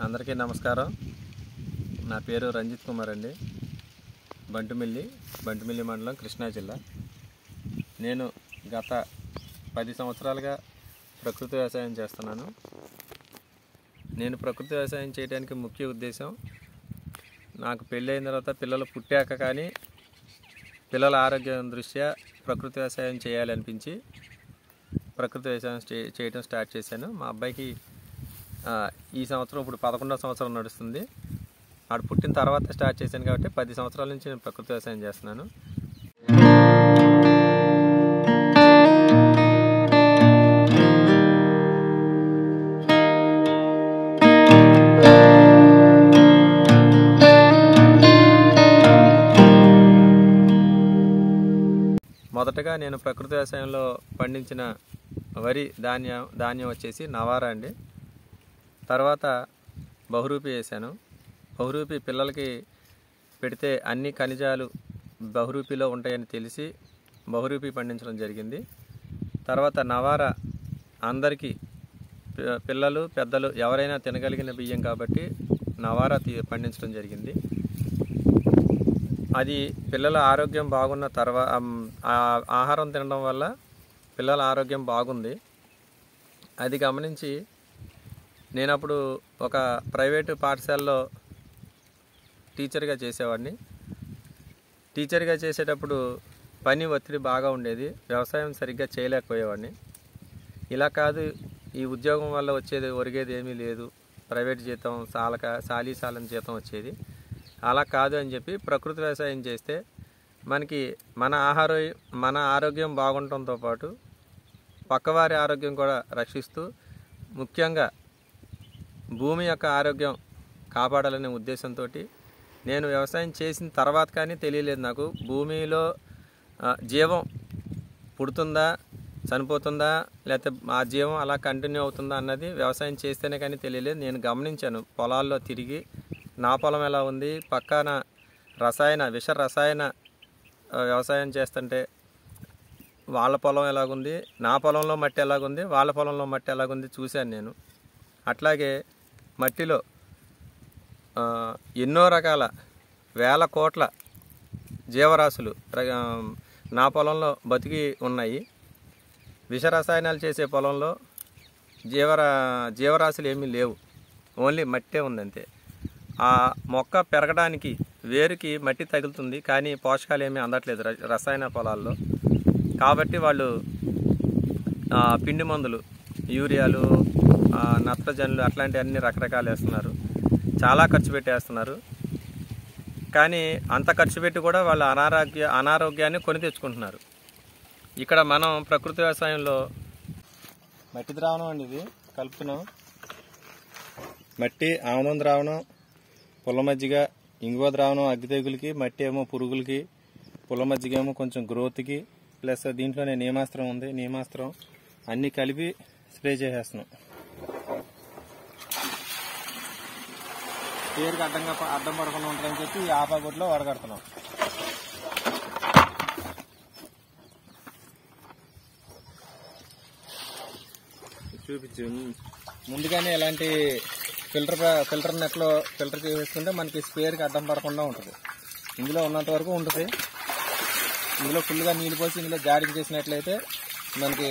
అందరికీ నమస్కారం. నా పేరు రంజిత్ కుమార్ అండి. బంటుమిల్లి మండలం, కృష్ణా జిల్లా. నేను గత 10 సంవత్సరాలుగా ప్రకృతి వ్యవసాయం చేస్తున్నాను. నేను ప్రకృతి వ్యవసాయం చేయడానికి ముఖ్య ఉద్దేశం, నాకు పెళ్ళైన తర్వాత పిల్లలు పుట్టాక కానీ పిల్లల ఆరోగ్యం దృష్ట్యా ప్రకృతి వ్యవసాయం చేయాలనిపించి ప్రకృతి వ్యవసాయం చేయడం స్టార్ట్ చేశాను. మా అబ్బాయికి ఈ సంవత్సరం ఇప్పుడు 11వ సంవత్సరం నడుస్తుంది. ఆడు పుట్టిన తర్వాత స్టార్ట్ చేశాను కాబట్టి 10 సంవత్సరాల నుంచి నేను ప్రకృతి వ్యవసాయం చేస్తున్నాను. మొదటగా నేను ప్రకృతి వ్యవసాయంలో పండించిన వరి ధాన్యం వచ్చేసి నవారా అండి. తర్వాత బహురూపి వేసాను. బహురూపి పిల్లలకి పెడితే అన్ని ఖనిజాలు బహురూపిలో ఉంటాయని తెలిసి బహురూపి పండించడం జరిగింది. తర్వాత నవారా అందరికీ పిల్లలు పెద్దలు ఎవరైనా తినగలిగిన బియ్యం కాబట్టి నవారా పండించడం జరిగింది. అది పిల్లల ఆరోగ్యం బాగున్న తర్వాత ఆహారం తినడం వల్ల పిల్లల ఆరోగ్యం బాగుంది. అది గమనించి నేను అప్పుడు ఒక ప్రైవేటు పాఠశాలలో టీచర్గా చేసేవాడిని. టీచర్గా చేసేటప్పుడు పని ఒత్తిడి బాగా ఉండేది, వ్యవసాయం సరిగ్గా చేయలేకపోయేవాడిని. ఇలా కాదు, ఈ ఉద్యోగం వల్ల ఒరిగేది ఏమీ లేదు, ప్రైవేట్ జీతం సాలీసాలని జీతం వచ్చేది, అలా కాదు అని చెప్పి ప్రకృతి వ్యవసాయం చేస్తే మనకి మన ఆరోగ్యం బాగుండటంతో పాటు పక్కవారి ఆరోగ్యం కూడా రక్షిస్తూ, ముఖ్యంగా భూమి యొక్క ఆరోగ్యం కాపాడాలనే ఉద్దేశంతో నేను వ్యవసాయం చేసిన తర్వాత కానీ తెలియలేదు నాకు భూమిలో జీవం పుడుతుందా, చనిపోతుందా, లేకపోతే ఆ జీవం అలా కంటిన్యూ అవుతుందా అన్నది వ్యవసాయం చేస్తేనే కానీ తెలియలేదు. నేను గమనించాను, పొలాల్లో తిరిగి నా పొలం ఎలా ఉంది, పక్కన విష రసాయన వ్యవసాయం చేస్తుంటే వాళ్ళ పొలం ఎలాగుంది, నా పొలంలో మట్టి ఎలాగుంది, వాళ్ళ పొలంలో మట్టి ఎలాగుంది చూశాను నేను. అట్లాగే మట్టిలో ఎన్నో రకాల వేల కోట్ల జీవరాశులు నా పొలంలో బతికి ఉన్నాయి. విష రసాయనాలు చేసే పొలంలో జీవరాశులు ఏమీ లేవు, ఓన్లీ మట్టే ఉందంతే. ఆ మొక్క పెరగడానికి వేరుకి మట్టి తగులుతుంది, కానీ పోషకాలు ఏమీ అందట్లేదు రసాయన పొలాల్లో. కాబట్టి వాళ్ళు పిండి మందులు, యూరియాలు, నత్రజనులు అట్లాంటి అన్ని రకరకాలు వేస్తున్నారు, చాలా ఖర్చు పెట్టేస్తున్నారు. కానీ అంత ఖర్చు పెట్టి కూడా వాళ్ళు అనారోగ్యాన్ని కొని తెచ్చుకుంటున్నారు. ఇక్కడ మనం ప్రకృతి వ్యవసాయంలో మట్టి ద్రావణం అండి, ఇది కలుపుతున్నాం. మట్టి, ఆముదం ద్రావణం, పుల్ల మజ్జిగ, ఇంగువ ద్రావణం అగ్గి తెగులకి, మట్టి ఏమో పురుగులకి, పుల్ల మజ్జిగ ఏమో కొంచెం గ్రోత్కి, ప్లస్ దీంట్లోనే నీమాస్త్రం ఉంది, నీమాస్త్రం అన్నీ కలిపి స్ప్రే చేసేస్తున్నాం. పేరుకి అడ్డం పడకుండా ఉంటుందని చెప్పి ఈ ఆపాగుట్లో వడగడుతున్నాం. చూపించు, ముందుగానే ఇలాంటి ఫిల్టర్ నెట్లో ఫిల్టర్ చేసుకుంటే మనకి స్పేర్కి అడ్డం పడకుండా ఉంటుంది. ఇందులో ఉన్నంత వరకు ఉంటుంది. ఇందులో ఫుల్గా నీళ్ళు పోసి ఇందులో జాడించేసినట్లయితే మనకి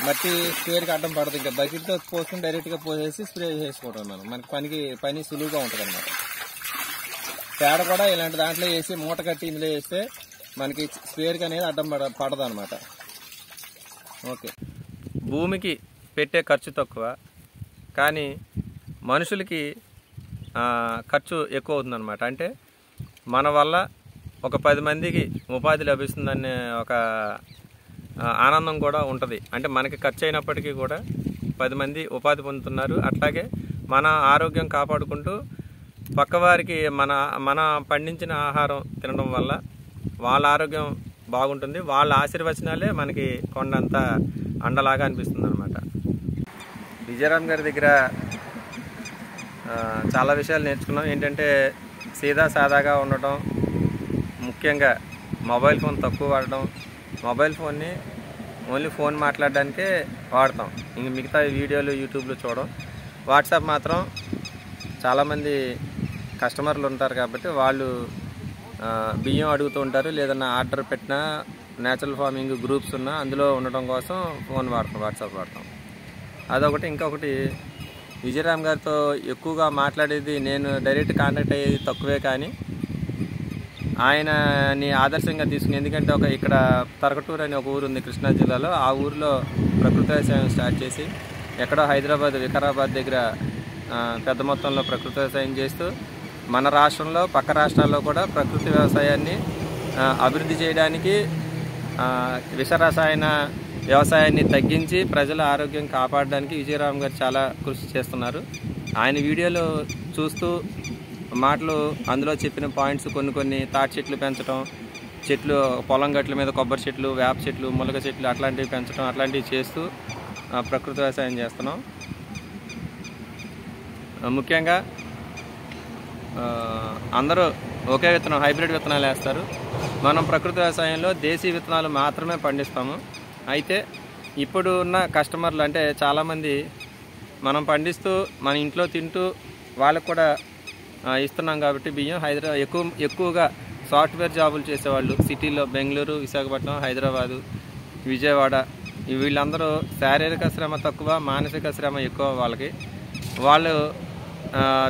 మట్టి స్ప్రేకి అడ్డం పడుతుంది. ఇంకా బకెట్తో పోసుకుని డైరెక్ట్గా పోసేసి స్ప్రే చేసుకోవడం మనకి పని సులువుగా ఉంటుంది అన్నమాట. పేడ కూడా ఇలాంటి దాంట్లో వేసి మూట కట్టి ఇందులో వేస్తే మనకి స్ప్రేకి అనేది అడ్డం పడదు అనమాట. ఓకే, భూమికి పెట్టే ఖర్చు తక్కువ, కానీ మనుషులకి ఖర్చు ఎక్కువ అవుతుందన్నమాట. అంటే మన వల్ల ఒక 10 మందికి ఉపాధి లభిస్తుందనే ఒక ఆనందం కూడా ఉంటుంది. అంటే మనకి ఖర్చు అయినప్పటికీ కూడా 10 మంది ఉపాధి పొందుతున్నారు. అట్లాగే మన ఆరోగ్యం కాపాడుకుంటూ పక్కవారికి మన పండించిన ఆహారం తినడం వల్ల వాళ్ళ ఆరోగ్యం బాగుంటుంది. వాళ్ళ ఆశీర్వచనాలే మనకి కొండంత అండలాగా అనిపిస్తుంది అనమాట. విజయరామ్ గారి దగ్గర చాలా విషయాలు నేర్చుకున్నాం. ఏంటంటే సాదాగా ఉండటం, ముఖ్యంగా మొబైల్ ఫోన్ తక్కువ వాడడం, మొబైల్ ఫోన్ని ఓన్లీ ఫోన్ మాట్లాడడానికే వాడతాం, ఇంక మిగతా వీడియోలు యూట్యూబ్లో చూడడం. వాట్సాప్ మాత్రం చాలామంది కస్టమర్లు ఉంటారు కాబట్టి వాళ్ళు బియ్యం అడుగుతూ ఉంటారు. లేదన్నా ఆర్డర్ పెట్టినా నేచురల్ ఫార్మింగ్ గ్రూప్స్ ఉన్నా అందులో ఉండడం కోసం ఫోన్ వాడతాం, వాట్సాప్ వాడతాం. అదొకటి. ఇంకొకటి, విజయరామ్ గారితో ఎక్కువగా మాట్లాడేది నేను డైరెక్ట్ కాంటాక్ట్ అయ్యేది తక్కువే, కానీ ఆయనని ఆదర్శంగా తీసుకుని, ఎందుకంటే ఇక్కడ తరకటూరు అనే ఒక ఊరు ఉంది కృష్ణా జిల్లాలో. ఆ ఊరిలో ప్రకృతి వ్యవసాయం స్టార్ట్ చేసి ఎక్కడో హైదరాబాద్ వికారాబాద్ దగ్గర పెద్ద మొత్తంలో ప్రకృతి వ్యవసాయం చేస్తూ మన రాష్ట్రంలో పక్క రాష్ట్రాల్లో కూడా ప్రకృతి వ్యవసాయాన్ని అభివృద్ధి చేయడానికి విష రసాయన వ్యవసాయాన్ని తగ్గించి ప్రజల ఆరోగ్యం కాపాడడానికి విజయరామ్ గారు చాలా కృషి చేస్తున్నారు. ఆయన వీడియోలు చూస్తూ మాటలు అందులో చెప్పిన పాయింట్స్ కొన్ని తాటి చెట్లు పెంచడం, చెట్లు పొలం గట్ల మీద కొబ్బరి చెట్లు, వేప చెట్లు, ములగ చెట్లు అట్లాంటివి పెంచడం, అట్లాంటివి చేస్తూ ప్రకృతి వ్యవసాయం చేస్తున్నాం. ముఖ్యంగా అందరూ ఒకే విత్తనం హైబ్రిడ్ విత్తనాలు వేస్తారు. మనం ప్రకృతి వ్యవసాయంలో దేశీ విత్తనాలు మాత్రమే పండిస్తాము. అయితే ఇప్పుడు ఉన్న కస్టమర్లు అంటే చాలామంది మనం పండిస్తూ మన ఇంట్లో తింటూ వాళ్ళకు కూడా ఇస్తున్నాం కాబట్టి బియ్యం ఎక్కువగా సాఫ్ట్వేర్ జాబులు చేసేవాళ్ళు సిటీలో బెంగళూరు, విశాఖపట్నం, హైదరాబాదు, విజయవాడ వీళ్ళందరూ శారీరక శ్రమ తక్కువ, మానసిక శ్రమ ఎక్కువ. వాళ్ళు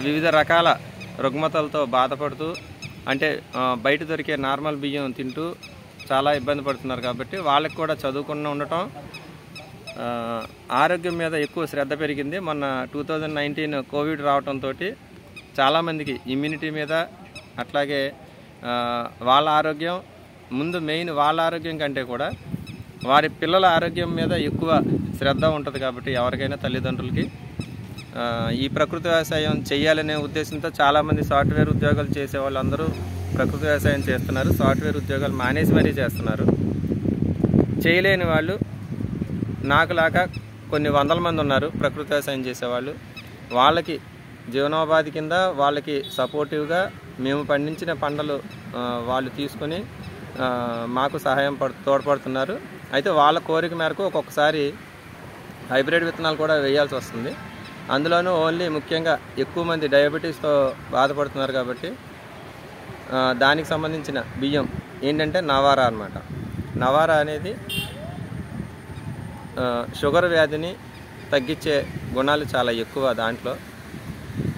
వివిధ రకాల రుగ్మతలతో బాధపడుతూ అంటే బయట దొరికే నార్మల్ బియ్యం తింటూ చాలా ఇబ్బంది పడుతున్నారు. కాబట్టి వాళ్ళకి కూడా చదువుకుని ఉండటం, ఆరోగ్యం మీద ఎక్కువ శ్రద్ధ పెరిగింది. మొన్న 2019 కోవిడ్ రావడంతో చాలామందికి ఇమ్యూనిటీ మీద, అట్లాగే వాళ్ళ ఆరోగ్యం ముందు మెయిన్, వాళ్ళ ఆరోగ్యం కంటే కూడా వారి పిల్లల ఆరోగ్యం మీద ఎక్కువ శ్రద్ధ ఉంటుంది. కాబట్టి ఎవరికైనా తల్లిదండ్రులకి ఈ ప్రకృతి వ్యవసాయం చేయాలనే ఉద్దేశంతో చాలామంది సాఫ్ట్వేర్ ఉద్యోగాలు చేసే వాళ్ళందరూ ప్రకృతి వ్యవసాయం చేస్తున్నారు. సాఫ్ట్వేర్ ఉద్యోగాలు మానేసి మరీ చేస్తున్నారు. చేయలేని వాళ్ళు నాకులాగా కొన్ని వందల మంది ఉన్నారు ప్రకృతి వ్యవసాయం చేసేవాళ్ళు. వాళ్ళకి జీవనోపాధి కింద వాళ్ళకి సపోర్టివ్గా మేము పండించిన పంటలు వాళ్ళు తీసుకొని మాకు సహాయం తోడ్పడుతున్నారు. అయితే వాళ్ళ కోరిక మేరకు ఒక్కొక్కసారి హైబ్రిడ్ విత్తనాలు కూడా వేయాల్సి వస్తుంది. అందులోనూ ఓన్లీ ముఖ్యంగా ఎక్కువ మంది డయాబెటీస్తో బాధపడుతున్నారు కాబట్టి దానికి సంబంధించిన బియ్యం ఏంటంటే నవారా అన్నమాట. నవారా అనేది షుగర్ వ్యాధిని తగ్గించే గుణాలు చాలా ఎక్కువ దాంట్లో.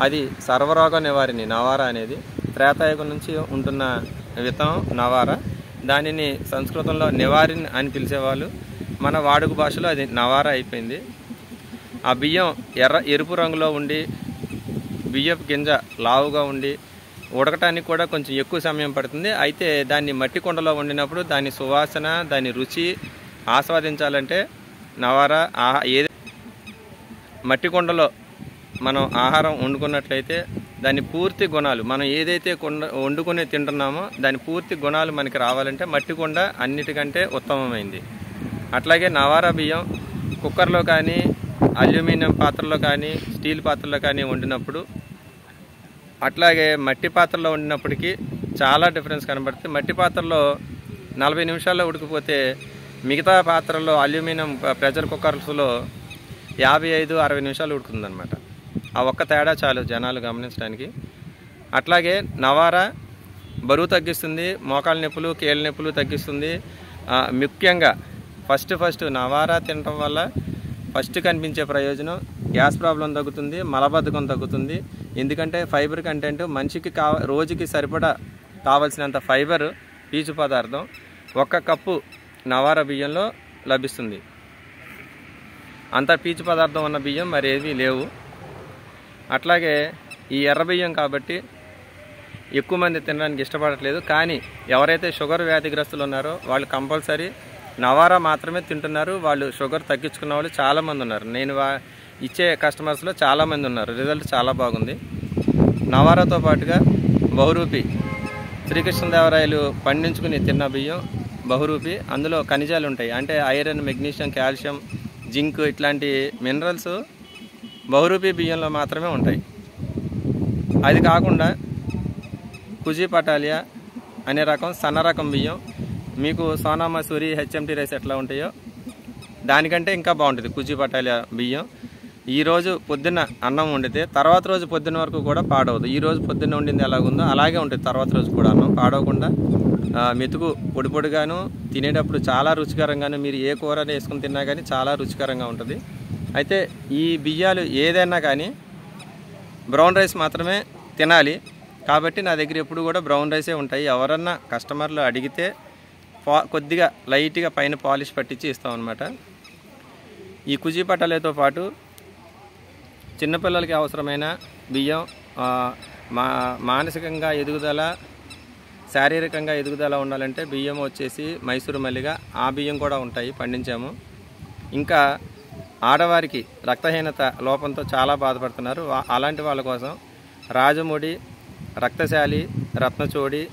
అది సర్వరోగ నివారిణి నవారా అనేది. త్రేతాయుగం నుంచి ఉంటున్న విత్తనం నవారా. దానిని సంస్కృతంలో నివారిణి అని పిలిచేవాళ్ళు. మన వాడుక భాషలో అది నవారా అయిపోయింది. ఆ బియ్యం ఎరుపు రంగులో ఉండి బియ్యపు గింజ లావుగా ఉండి ఉడకటానికి కూడా కొంచెం ఎక్కువ సమయం పడుతుంది. అయితే దాన్ని మట్టి కుండలో వండినప్పుడు దాని సువాసన, దాని రుచి ఆస్వాదించాలంటే నవారా ఏది మట్టి కుండలో మనం ఆహారం వండుకున్నట్లయితే దాని పూర్తి గుణాలు, మనం ఏదైతే వండుకుని తింటున్నామో దాని పూర్తి గుణాలు మనకి రావాలంటే మట్టి కుండ అన్నిటికంటే ఉత్తమమైంది. అట్లాగే నవారా బియ్యం కుక్కర్లో కానీ, అల్యూమినియం పాత్రలో కానీ, స్టీల్ పాత్రలో కానీ వండినప్పుడు, అట్లాగే మట్టి పాత్రలో వండినప్పటికీ చాలా డిఫరెన్స్ కనబడుతుంది. మట్టి పాత్రలో 40 నిమిషాల్లో ఉడికిపోతే మిగతా పాత్రల్లో అల్యూమినియం ప్రెషర్ కుక్కర్స్లో 55-60 నిమిషాలు ఉడుకుతుందన్నమాట. ఆ ఒక్క తేడా చాలు జనాలు గమనించడానికి. అట్లాగే నవారా బరువు తగ్గిస్తుంది, మోకాళ్ళ నొప్పులు, కీళ్ళ నొప్పులు తగ్గిస్తుంది. ముఖ్యంగా ఫస్ట్ నవారా తినడం వల్ల ఫస్ట్ కనిపించే ప్రయోజనం గ్యాస్ ప్రాబ్లం తగ్గుతుంది, మలబద్ధకం తగ్గుతుంది. ఎందుకంటే ఫైబర్ కంటెంట్ మనిషికి రోజుకి సరిపడా కావలసినంత ఫైబర్ పీచు పదార్థం 1 కప్పు నవారా బియ్యంలో లభిస్తుంది. అంత పీచు పదార్థం ఉన్న బియ్యం మరేమీ లేవు. అట్లాగే ఈ ఎర్ర బియ్యం కాబట్టి ఎక్కువ మంది తినడానికి ఇష్టపడట్లేదు. కానీ ఎవరైతే షుగర్ వ్యాధిగ్రస్తులు ఉన్నారో వాళ్ళు కంపల్సరీ నవారా మాత్రమే తింటున్నారు. వాళ్ళు షుగర్ తగ్గించుకున్న వాళ్ళు చాలామంది ఉన్నారు. నేను ఇచ్చే కస్టమర్స్లో చాలామంది ఉన్నారు. రిజల్ట్ చాలా బాగుంది. నవారాతో పాటుగా బహురూపి, శ్రీకృష్ణదేవరాయలు పండించుకుని తిన్న బియ్యం బహురూపి. అందులో ఖనిజాలు ఉంటాయి. అంటే ఐరన్, మెగ్నీషియం, కాల్షియం, జింక్ ఇట్లాంటి మినరల్స్ బహురూపి బియ్యంలో మాత్రమే ఉంటాయి. అది కాకుండా కుజీ పటాలియా అనే రకం సన్న రకం బియ్యం, మీకు సోనా మసూరి, హెచ్ఎంటీ రైస్ ఎట్లా ఉంటాయో దానికంటే ఇంకా బాగుంటుంది కుజీ పటాలియా బియ్యం. ఈరోజు పొద్దున్న అన్నం వండితే తర్వాత రోజు పొద్దున్న వరకు కూడా పాడవదు. ఈరోజు పొద్దున్న వండింది ఎలాగుందో అలాగే ఉంటుంది తర్వాత రోజు కూడా అన్నం పాడవకుండా మెతుకు పొడి పొడిగాను, తినేటప్పుడు చాలా రుచికరంగాను, మీరు ఏ కూర వేసుకుని తిన్నా కానీ చాలా రుచికరంగా ఉంటుంది. అయితే ఈ బియ్యాలు ఏదైనా కానీ బ్రౌన్ రైస్ మాత్రమే తినాలి. కాబట్టి నా దగ్గర ఎప్పుడు కూడా బ్రౌన్ రైసే ఉంటాయి. ఎవరన్నా కస్టమర్లు అడిగితే కొద్దిగా లైట్గా పైన పాలిష్ పట్టించి ఇస్తామన్నమాట. ఈ కుజీ పటాలతో పాటు చిన్నపిల్లలకి అవసరమైన బియ్యం, మానసికంగా ఎదుగుదల, శారీరకంగా ఎదుగుదల ఉండాలంటే బియ్యం వచ్చేసి మైసూరు మల్లిగా ఆ బియ్యం కూడా ఉంటాయి, పండించాము. ఇంకా ఆడవారికి రక్తహీనత లోపంతో చాలా బాధపడుతున్నారు. అలాంటి వాళ్ళ కోసం రాజముడి, రక్తశాలి, రత్నచోడి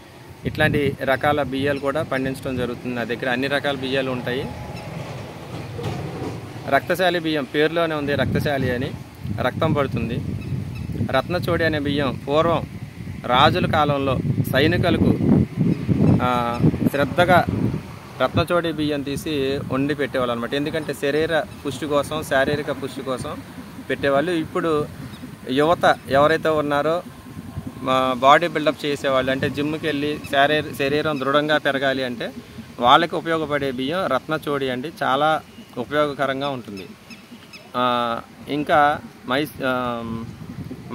ఇట్లాంటి రకాల బియ్యాలు కూడా పండించడం జరుగుతుంది. నా దగ్గర అన్ని రకాల బియ్యాలు ఉంటాయి. రక్తశాలి బియ్యం పేరులోనే ఉంది రక్తశాలి అని, రక్తం పడుతుంది. రత్నచోడి అనే బియ్యం పూర్వం రాజుల కాలంలో సైనికులకు శ్రద్ధగా రత్నచోడి బియ్యం తీసి వండి పెట్టేవాళ్ళు అనమాట. ఎందుకంటే శారీరక పుష్టి కోసం పెట్టేవాళ్ళు. ఇప్పుడు యువత ఎవరైతే ఉన్నారో బాడీ బిల్డప్ చేసేవాళ్ళు, అంటే జిమ్కి వెళ్ళి శరీరం దృఢంగా పెరగాలి అంటే వాళ్ళకి ఉపయోగపడే బియ్యం రత్నచోడి అండి. చాలా ఉపయోగకరంగా ఉంటుంది. ఇంకా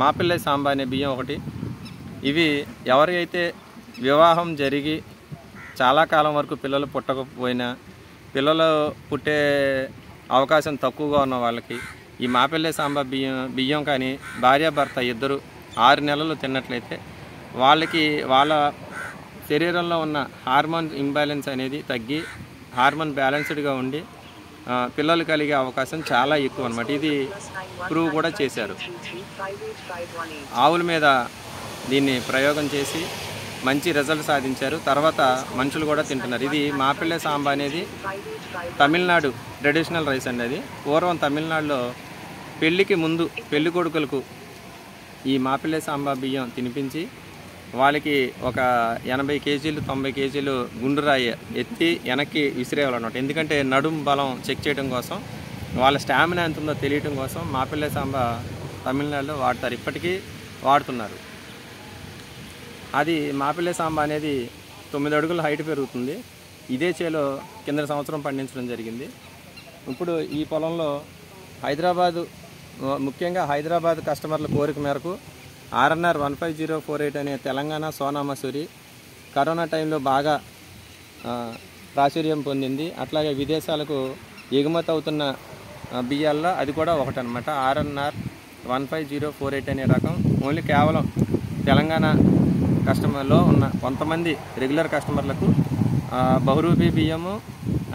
మాపిల్లై సాంబా అనే బియ్యం ఒకటి. ఇవి ఎవరైతే వివాహం జరిగి చాలా కాలం వరకు పిల్లలు పుట్టకపోయినా, పిల్లలు పుట్టే అవకాశం తక్కువగా ఉన్న వాళ్ళకి ఈ మాపిల్లై సాంబా బియ్యం కానీ భార్యాభర్త ఇద్దరు 6 నెలలు తిన్నట్లయితే వాళ్ళ శరీరంలో ఉన్న హార్మోన్ ఇంబ్యాలెన్స్ అనేది తగ్గి హార్మోన్ బ్యాలెన్స్డ్గా ఉండి పిల్లలు కలిగే అవకాశం చాలా ఎక్కువ అన్నమాట. ఇది ప్రూవ్ కూడా చేశారు. ఆవుల మీద దీన్ని ప్రయోగం చేసి మంచి రిజల్ట్ సాధించారు. తర్వాత మనుషులు కూడా తింటున్నారు. ఇది మాపిల్లై సాంబా అనేది తమిళనాడు ట్రెడిషనల్ రైస్ అండి. అది పూర్వం తమిళనాడులో పెళ్ళికి ముందు పెళ్లి కొడుకులకు ఈ మాపిల్లై సాంబా బియ్యం తినిపించి వాళ్ళకి ఒక 80 కేజీలు 90 కేజీలు గుండు రాయి ఎత్తి వెనక్కి విసిరేవాళ్ళన్నమాట. ఎందుకంటే నడుం బలం చెక్ చేయడం కోసం, వాళ్ళ స్టామినా ఎంత ఉందో తెలియటం కోసం మాపిల్లై సాంబా తమిళనాడులో వాడతారు, ఇప్పటికీ వాడుతున్నారు. అది మాపిల్లై సాంబా అనేది 9 అడుగుల హైట్ పెరుగుతుంది. ఇదే చేలో కింద సంవత్సరం పండించడం జరిగింది. ఇప్పుడు ఈ పొలంలో ముఖ్యంగా హైదరాబాద్ కస్టమర్ల కోరిక మేరకు RNR 15048 అనే తెలంగాణ సోనా మసూరి కరోనా టైంలో బాగా ప్రాచుర్యం పొందింది. అట్లాగే విదేశాలకు ఎగుమతి అవుతున్న బియ్యాల్లో అది కూడా ఒకటనమాట. RNR 15048 అనే రకం ఓన్లీ కేవలం తెలంగాణ కస్టమర్లో ఉన్న కొంతమంది రెగ్యులర్ కస్టమర్లకు బహురూపీ బియ్యము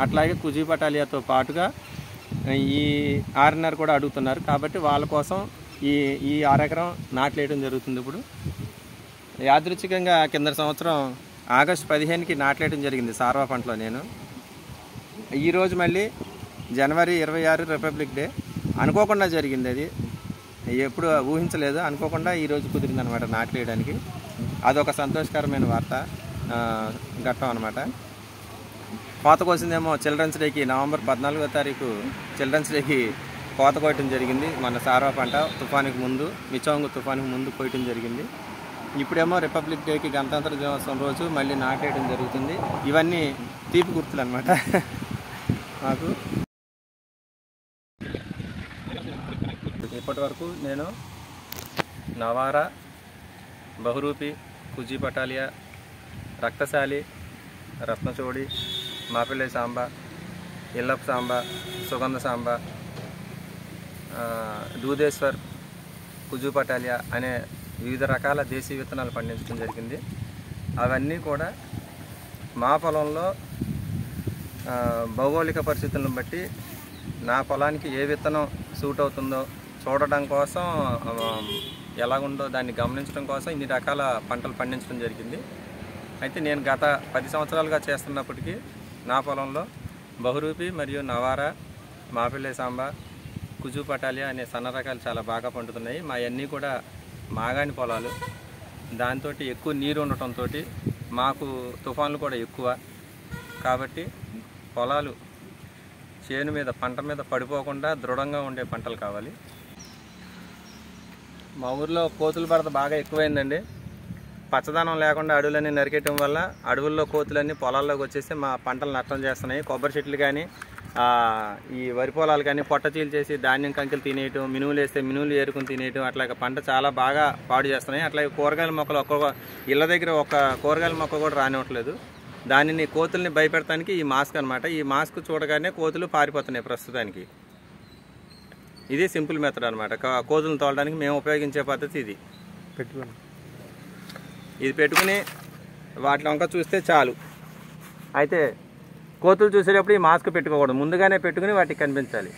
అట్లాగే కుజీ పటాలియాతో పాటుగా ఈ RNR కూడా అడుగుతున్నారు. కాబట్టి వాళ్ళ కోసం ఈ 6 ఎకరం నాట్లేయడం జరుగుతుంది. ఇప్పుడు యాదృచ్ఛికంగా కింద సంవత్సరం ఆగస్టు 15కి నాట్లేయడం జరిగింది సార్వా పంటలో. నేను ఈరోజు మళ్ళీ జనవరి 26 రిపబ్లిక్ డే అనుకోకుండా జరిగింది. అది ఎప్పుడు ఊహించలేదు, అనుకోకుండా ఈరోజు కుదిరింది అనమాట నాట్లేయడానికి. అదొక సంతోషకరమైన వార్త ఘట్టం అనమాట. కోత కోసిందేమో చిల్డ్రన్స్ డేకి నవంబర్ 14వ తారీఖు చిల్డ్రన్స్ డేకి కోత కోయటం జరిగింది. మన సార్వా పంట తుఫానుకి ముందు, మిచోంగు తుఫానుకి ముందు కోయటం జరిగింది. ఇప్పుడేమో రిపబ్లిక్ డేకి గణతంత్ర దినోత్సవం రోజు మళ్ళీ నాటేయడం జరుగుతుంది. ఇవన్నీ తీపి గుర్తులు అనమాట మాకు. ఇప్పటి వరకు నేను నవారా, బహురూపి, కుజీ పటాలియా, రక్తశాలి, రత్నచోడి, మాపిల్లై సాంబా, ఇల్లప్ సాంబా, సుగంధ సాంబా, దూదేశ్వర్, కుజూ పటాలియా అనే వివిధ రకాల దేశీ విత్తనాలు పండించడం జరిగింది. అవన్నీ కూడా మా పొలంలో భౌగోళిక పరిస్థితులను బట్టి నా పొలానికి ఏ విత్తనం సూట్ అవుతుందో చూడడం కోసం, ఎలాగుందో దాన్ని గమనించడం కోసం ఇన్ని రకాల పంటలు పండించడం జరిగింది. అయితే నేను గత 10 సంవత్సరాలుగా చేస్తున్నప్పటికీ నా పొలంలో బహురూపి మరియు నవారా, మాపిల్లై సాంబా, కుజూ పటాలియా అనే సన్న రకాలు చాలా బాగా పండుతున్నాయి. మా అన్నీ కూడా మాగాని పొలాలు. దాంతో ఎక్కువ నీరు ఉండటంతో మాకు తుఫాన్లు కూడా ఎక్కువ. కాబట్టి పొలాలు చేను మీద పంట మీద పడిపోకుండా దృఢంగా ఉండే పంటలు కావాలి. మా ఊర్లో కోతుల బెడద బాగా ఎక్కువైందండి. పచ్చదనం లేకుండా అడవులన్నీ నరికేయటం వల్ల అడవుల్లో కోతులన్నీ పొలాల్లోకి వచ్చేసి మా పంటలు నష్టం చేస్తున్నాయి. కొబ్బరి చెట్లు కానీ ఈ వరి పొలాలు కానీ పొట్ట చీల్చేసి ధాన్యం కంకులు తినేయటం, మినువులు వేస్తే మినువులు ఏరుకుని తినేయటం, అట్లాగే పంట చాలా బాగా పాడు చేస్తున్నాయి. అట్లాగే కూరగాయల మొక్కలు ఒక్కొక్క ఇళ్ళ దగ్గర ఒక కూరగాయల మొక్క కూడా రానివ్వట్లేదు. దానిని కోతుల్ని భయపెడటానికి ఈ మాస్క్ అనమాట. ఈ మాస్క్ చూడగానే కోతులు పారిపోతున్నాయి ప్రస్తుతానికి. ఇది సింపుల్ మెథడ్ అనమాట. కోతులను తోలడానికి మేము ఉపయోగించే పద్ధతి ఇది. ఇది పెట్టుకుని వాటి వంక చూస్తే చాలు. అయితే కోతులు చూసేటప్పుడు ఈ మాస్క్ పెట్టుకోకూడదు, ముందుగానే పెట్టుకుని వాటికి కనిపించాలి.